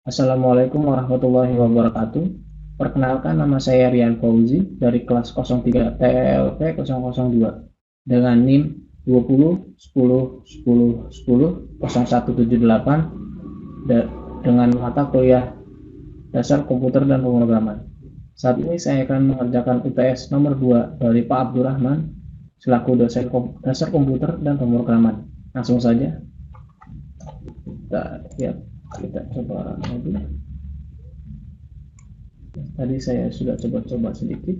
Assalamualaikum warahmatullahi wabarakatuh. Perkenalkan, nama saya Rian Fauzi dari kelas 03 TLP 002 dengan NIM 20 10 10 10 0178 dengan mata kuliah dasar komputer dan pemrograman. Saat ini saya akan mengerjakan UTS nomor 2 dari Pak Abdurrahman selaku dosen dasar komputer dan pemrograman. Langsung saja kita lihat, kita coba lagi. Tadi saya sudah coba-coba sedikit,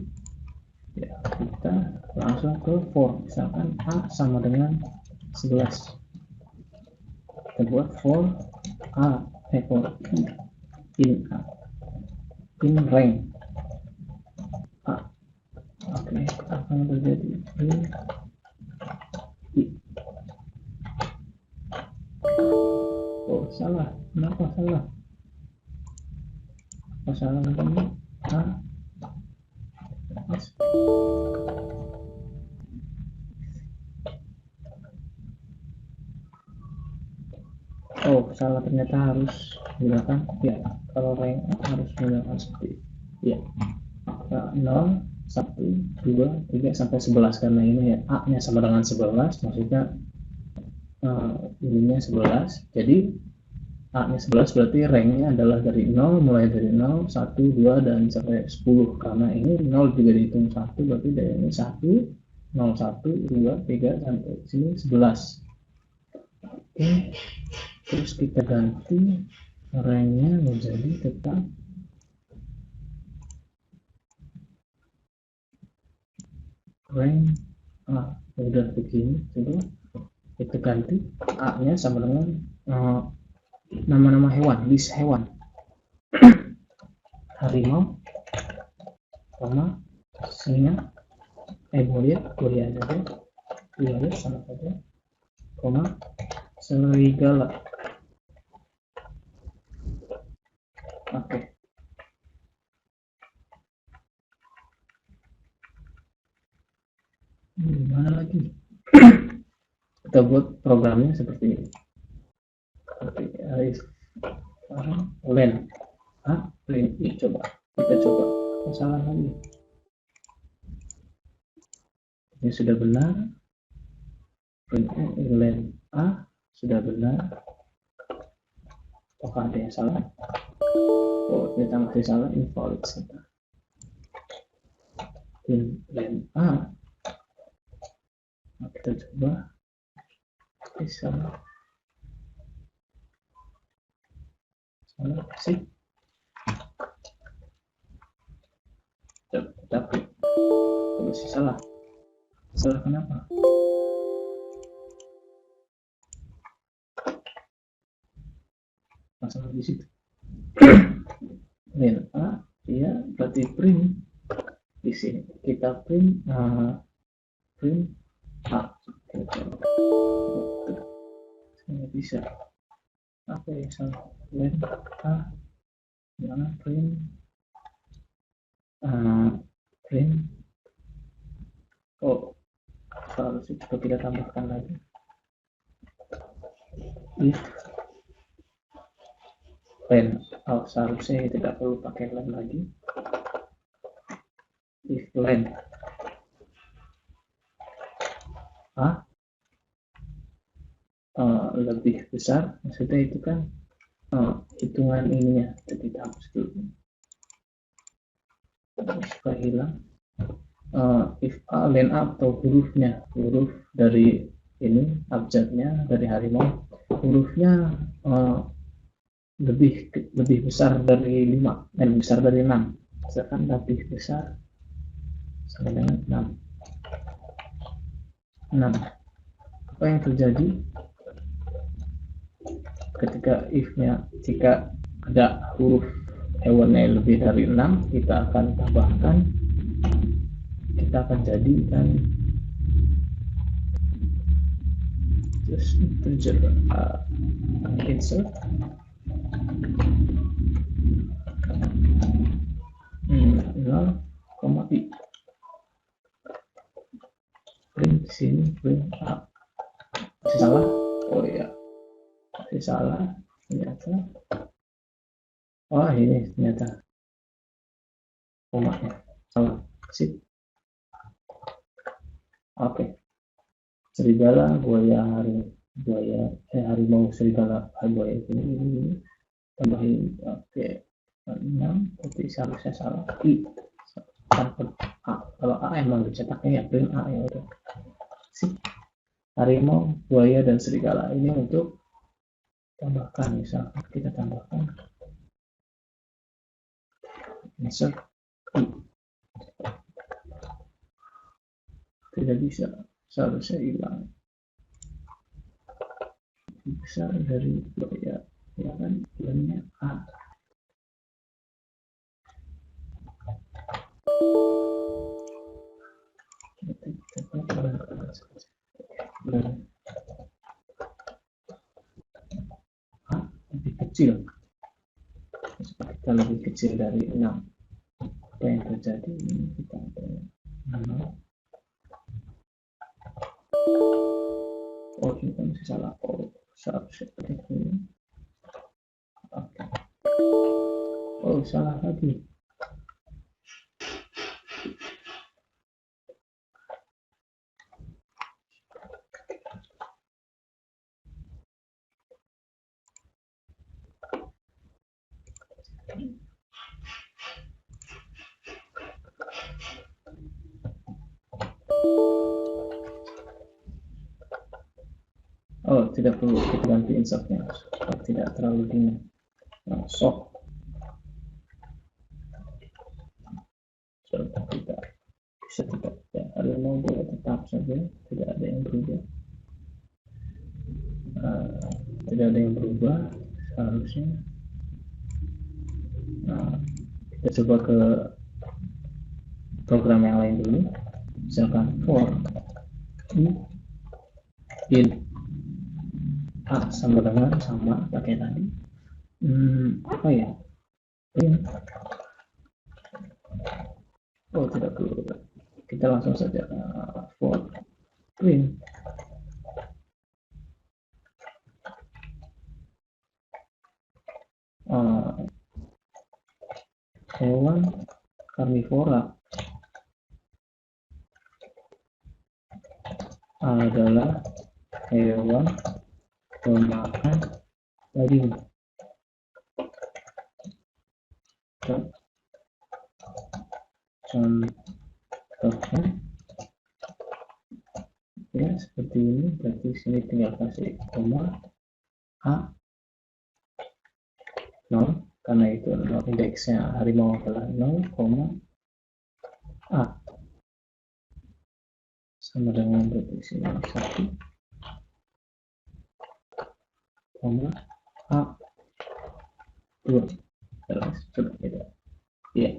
ya kita langsung ke for. Misalkan A sama dengan 11, kita buat for A, for in A, in rank A. Oke, apa yang terjadi in I. Oh, salah. Kenapa salah? Salah namanya A. Oh, salah, ternyata harus menggunakan, ya, kalau rank harus menggunakan seperti ya, 0 1 2 3 sampai 11, karena ini ya A nya sama dengan 11, maksudnya ininya 11, jadi A nya 11 berarti ranknya adalah dari 0, mulai dari 0 1 2 dan sampai 10, karena ini 0 juga dihitung 1, berarti dari ini 1 0 1 2 3 sampai sini 11. Oke, terus kita ganti ranknya menjadi tetap rank A. Udah begini, coba kita ganti A nya sama dengan nama-nama hewan, list hewan, harimau, koma, singa, buaya saja, buaya sama saja, koma, serigala. Oke. Gimana lagi? Kita buat programnya seperti ini. Seperti len. Len ini coba. Kita coba. Salah lagi. Ini sudah benar. Len A sudah benar. Apakah ada yang salah? Oh, ternyata masih salah. Invalid. Len A. Nah, kita coba. Salah sih, tapi masih salah. Kenapa? Masalah di situ. Len A dia berarti print. Di sini kita print print A. Saya bisa. Apa yang salah? Len A mana print print. Oh, seharusnya kita tambahkan lagi if len. Oh, seharusnya tidak perlu pakai len lagi. If len A lebih besar, maksudnya itu kan hitungan ininya, jadi hapus dulu supaya hilang. If A len A atau hurufnya, huruf dari ini abjadnya dari harimau, hurufnya lebih besar dari 5 dan besar dari 6, misalkan lebih besar sama dengan 6. Apa yang terjadi ketika if-nya? Jika ada huruf hewannya lebih dari 6, kita akan tambahkan, kita akan jadikan terus integer insert koma i. Print sini print A. Masih salah? Oh iya, masih salah ternyata. Oh ini ternyata komanya salah. Sip. Oke. Serigala, buaya, harimau, serigala, buaya ini tambahin. Oke. 6 berarti seharusnya salah. I tanpa A. Kalau A emang dicetaknya ya print A ya udah. Sip. Harimau, buaya, dan serigala ini untuk tambahkan, misalkan kita tambahkan insert I. Tidak bisa, seharusnya hilang. Bisa dari buaya ya kan, filmnya A. A lebih kecil, kita lebih kecil dari 6. Apa yang terjadi ini? Kita ada 6. Oh ini kan masih salah. Oh seharusnya ini. Oke. Oh salah lagi. Oh tidak perlu kita ganti insertnya, tidak terlalu dingin. Nah, sok tidak bisa, tidak ya, harimau boleh tetap saja, tidak ada yang berubah. Tidak ada yang berubah seharusnya. Nah, kita coba ke program yang lain dulu, misalkan for in A sama dengan sama pakai tadi apa ya, in. Oh tidak perlu, kita langsung saja for print hewan karnivora adalah hewan pemakan daging. Contohnya ya seperti ini, berarti sini tinggal kasih koma A 0 karena itu indeksnya harimau adalah 0, A sama dengan berarti sini 1, A 2. Jelas sudah tidak ya.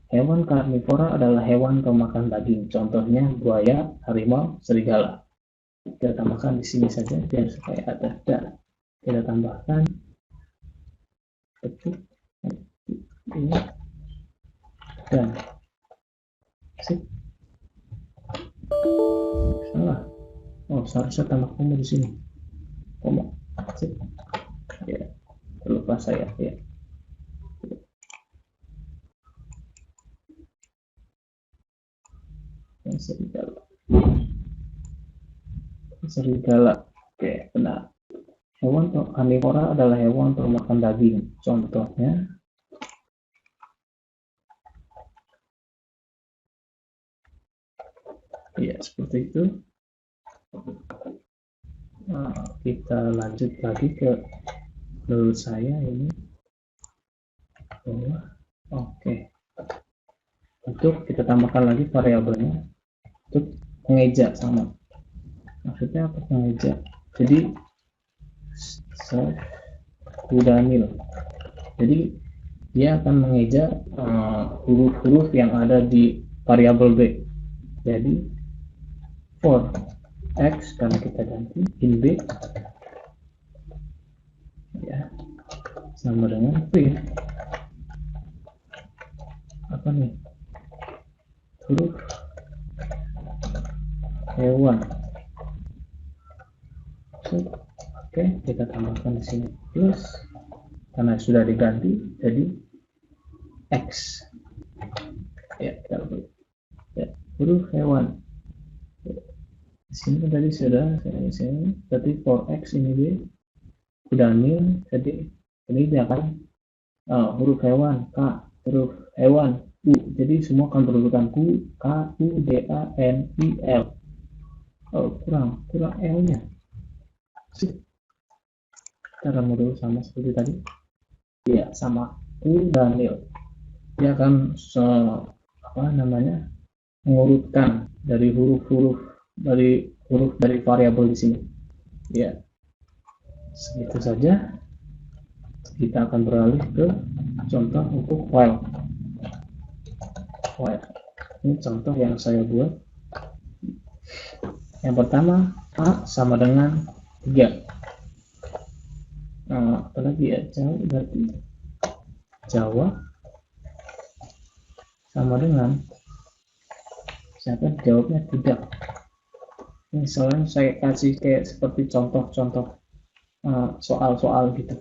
Hewan karnivora adalah hewan pemakan daging, contohnya buaya, harimau, serigala. Kita tambahkan di sini saja biar supaya ada dan kita tambahkan petik ini dan sip. Salah. Oh seharusnya tambah koma di sini, koma sip ya, terlupa saya ya. Serigala oke benar. Hewan karnivora adalah hewan pemakan daging, contohnya ya seperti itu. Nah, kita lanjut lagi ke menurut saya ini oke. Untuk kita tambahkan lagi variabelnya untuk mengeja sama. Maksudnya apa mengeja? Jadi Kudanil. Jadi dia akan mengeja huruf-huruf yang ada di variabel B. Jadi for X karena kita ganti in B ya sama dengan print apa nih, huruf hewan. Oke kita tambahkan di sini plus karena sudah diganti jadi X. Ya, kita lihat. Ya, huruf hewan. Di sini tadi sudah saya berarti for X ini D udah nil, jadi ini dia akan huruf hewan K, huruf hewan U, jadi semua akan berurutan Q, K, U, D, A, N, I, L. Kurang L nya sih. Cara modul sama seperti tadi ya, sama Q dan nil, dia akan mengurutkan dari huruf dari variabel di sini ya. Segitu saja, kita akan beralih ke contoh untuk while. Ini contoh yang saya buat. Yang pertama, A sama dengan 3. Apalagi ya, berarti Jawa sama dengan, misalkan jawabnya tidak. Misalnya saya kasih kayak seperti contoh-contoh soal-soal gitu.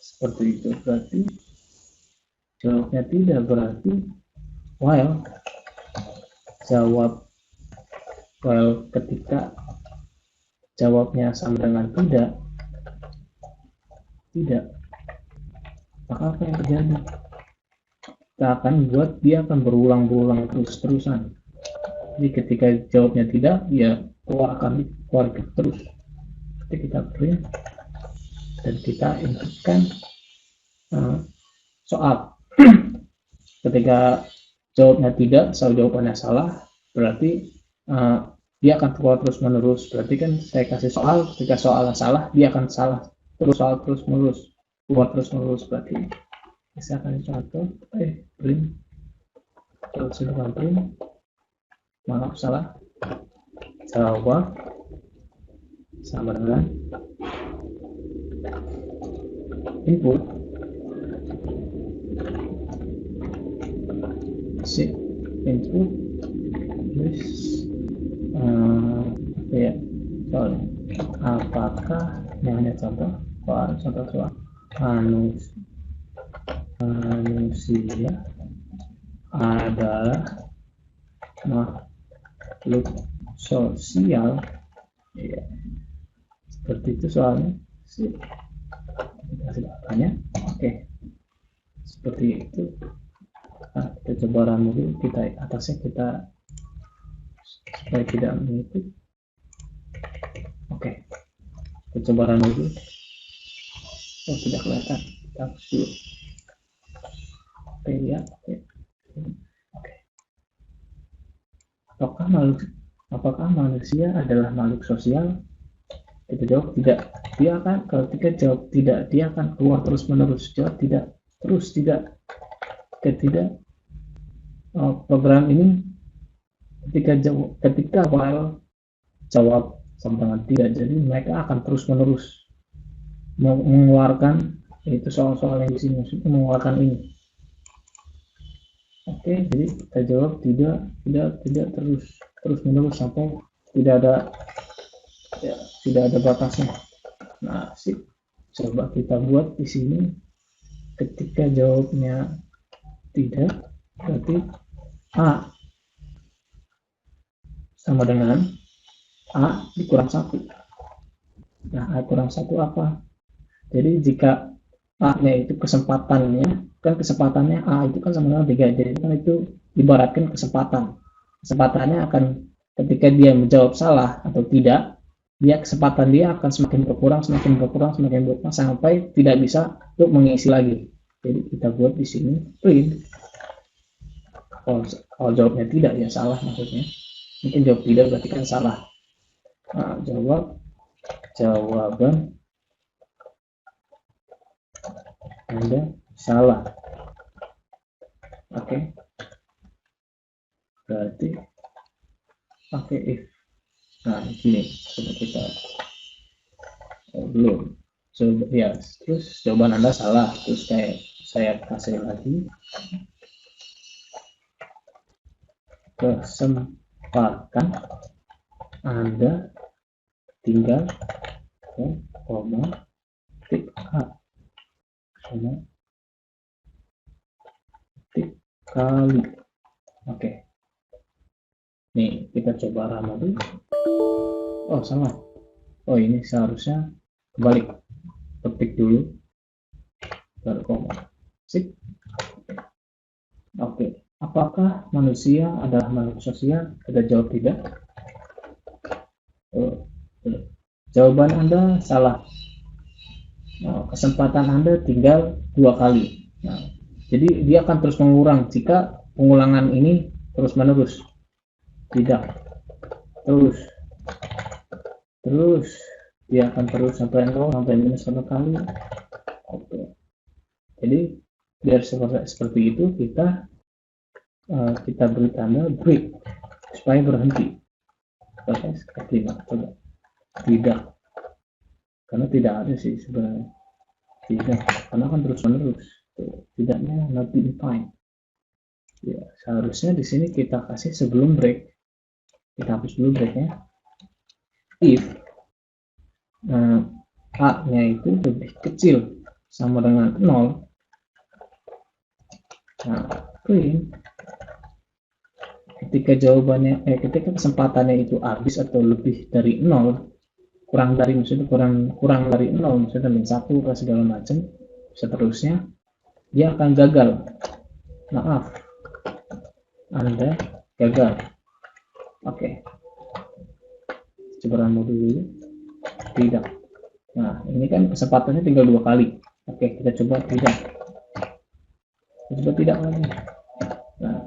Seperti itu, berarti jawabnya tidak, berarti while ketika jawabnya sama dengan tidak, maka apa yang terjadi? Kita akan buat dia akan berulang-ulang terus-terusan. Jadi ketika jawabnya tidak, ya keluar terus. Jadi kita print dan kita inputkan soal. Ketika jawabnya tidak, jawabannya salah, berarti dia akan keluar terus-menerus. Berarti kan saya kasih soal, ketika soalnya salah, dia akan salah terus-menerus, keluar terus-menerus. Berarti saya akan contoh, print, terus print, maaf salah, Jawa sama dengan input input apakah yang hanya contoh soal manusia adalah makhluk sosial ya, seperti itu soalnya kasih datanya. Oke, seperti itu. Kita coba run dulu, kita atasnya kita supaya tidak mengikut. Oke, kita coba run dulu. Tidak kelihatan, kita hapus dulu. Oke ya, oke. Apakah manusia adalah makhluk sosial? Kita jawab tidak. Dia akan, ketika jawab tidak, dia akan keluar terus menerus. Jawab tidak, terus tidak. Program ini ketika while jawab sama dengan tidak, jadi mereka akan terus menerus mengeluarkan itu soal-soal yang di sini, mengeluarkan ini. Oke, jadi kita jawab tidak terus menerus sampai tidak ada batasnya. Nah, coba kita buat di sini, ketika jawabnya tidak, berarti A sama dengan A dikurang 1. Nah, A kurang 1 apa? Jadi jika A-nya itu kesempatannya A itu kan sama dengan 3. Jadi kan itu ibaratkan kesempatannya akan, ketika dia menjawab salah atau tidak, kesempatan dia akan semakin berkurang sampai tidak bisa untuk mengisi lagi. Jadi kita buat di sini print. Kalau jawabnya tidak, ya salah maksudnya. Mungkin jawab tidak berarti kan salah. Nah, jawaban Anda salah. Oke. Berarti if. Nah, gini, coba kita belum. Ya, terus jawaban Anda salah. Terus kayak saya kasih lagi kesempatan Anda tinggal koma tik A. sama ketik kali. Oke. Nih, kita coba run lagi. Oh, salah. Oh, ini seharusnya balik. Ketik dulu. Baru koma. Sip. Oke. Apakah manusia adalah makhluk sosial? Kita jawab tidak. Oh, jawaban Anda salah. Nah, kesempatan Anda tinggal 2 kali. Nah, jadi dia akan terus mengurang jika pengulangan ini terus menerus. Tidak. Terus dia akan terus sampai 0 sampai minus 1 kali. Oke. Jadi biar seperti itu kita beri tanda break supaya berhenti. Oke, seperti ini. Coba. Tidak. Karena tidak ada sih sebenarnya. Tidak. Karena kan terus menerus. Tidaknya not defined. Ya, seharusnya di sini kita kasih sebelum break. Kita hapus dulu breaknya. If A-nya itu lebih kecil sama dengan 0, nah print ketika jawabannya ketika kesempatannya itu habis atau lebih dari 0, kurang dari 0 maksudnya min 1 atau segala macam seterusnya, dia akan gagal. Maaf, Anda gagal. Oke. Coba run dulu. Tidak. Nah, ini kan kesempatannya tinggal 2 kali. Oke, kita coba tidak. Kita coba tidak lagi. Nah,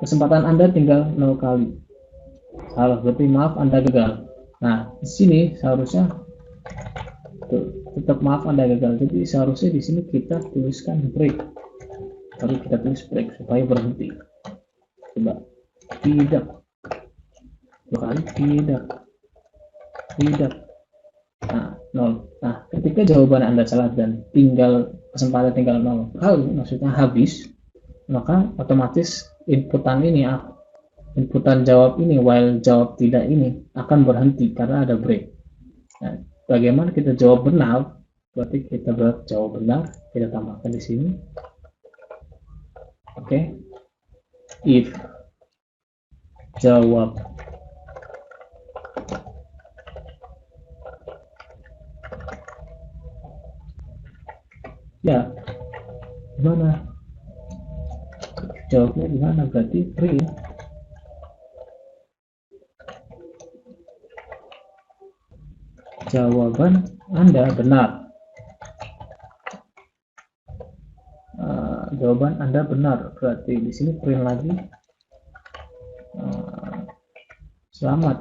kesempatan Anda tinggal 0 kali. Salah, berarti maaf Anda gagal. Nah, di sini seharusnya tetap maaf Anda gagal. Jadi seharusnya di sini kita tuliskan break. Baru kita tulis break supaya berhenti. Coba. Tidak. 2 kali tidak. Nah, 0. Nah, ketika jawaban Anda salah dan kesempatan tinggal 0 kali, maksudnya habis, maka otomatis inputan jawab ini, while jawab tidak ini akan berhenti karena ada break. Nah, bagaimana kita jawab benar? Berarti kita jawab benar, kita tambahkan di sini. Oke. If jawab ya, gimana? Jawabnya gimana? Berarti print jawaban Anda benar. Jawaban Anda benar. Berarti di sini print lagi. Selamat,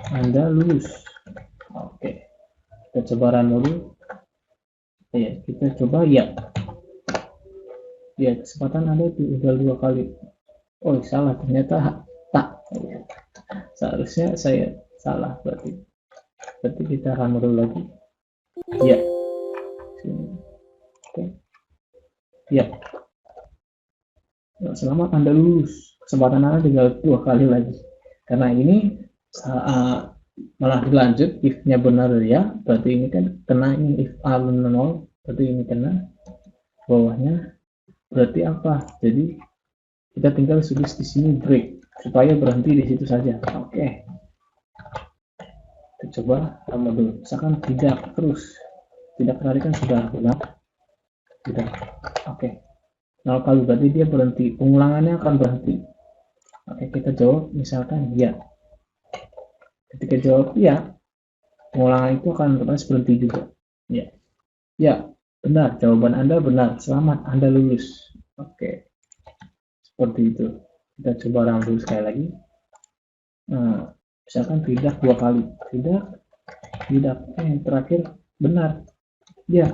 Anda lulus. Oke. Kita coba run dulu. Ya, kita coba ya. Ya, kesempatan Anda tinggal 2 kali. Oh, salah, ternyata tak. Seharusnya saya salah berarti kita run dulu lagi. Ya. Oke. Ya. Selamat Anda lulus. Kesempatan Anda tinggal 2 kali lagi. Karena ini malah berlanjut, if-nya benar ya, berarti ini kan kena ini, if A 0, berarti ini kena, bawahnya berarti apa? Jadi kita tinggal tulis di sini break supaya berhenti di situ saja. Oke. Kita coba tambah dulu. Misalkan tidak tadi kan sudah benar. Tidak. Oke. 0 kali berarti dia berhenti. Pengulangannya akan berhenti. Oke, kita jawab misalkan ya. Ketika jawab ya, pengulangan itu akan otomatis berhenti juga. Ya. Ya, benar. Jawaban Anda benar. Selamat, Anda lulus. Oke. Seperti itu. Kita coba ulang dulu sekali lagi. Nah, misalkan tidak 2 kali. Tidak. Yang terakhir benar. Ya.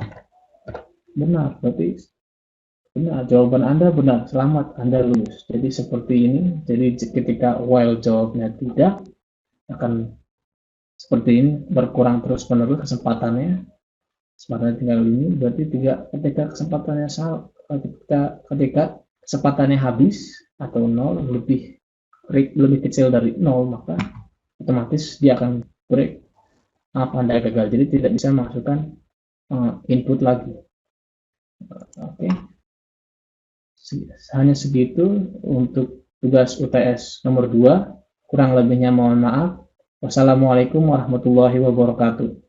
Benar. Berarti benar. Jawaban Anda benar. Selamat, Anda lulus. Jadi seperti ini. Jadi ketika while jawabnya tidak, akan seperti ini, berkurang terus menerus kesempatannya tinggal ini, berarti ketika kesempatannya ketika kesempatannya habis atau 0 lebih kecil dari 0, maka otomatis dia akan break. Anda gagal, jadi tidak bisa masukkan input lagi. Oke, hanya segitu untuk tugas UTS nomor 2. Kurang lebihnya mohon maaf. Wassalamualaikum warahmatullahi wabarakatuh.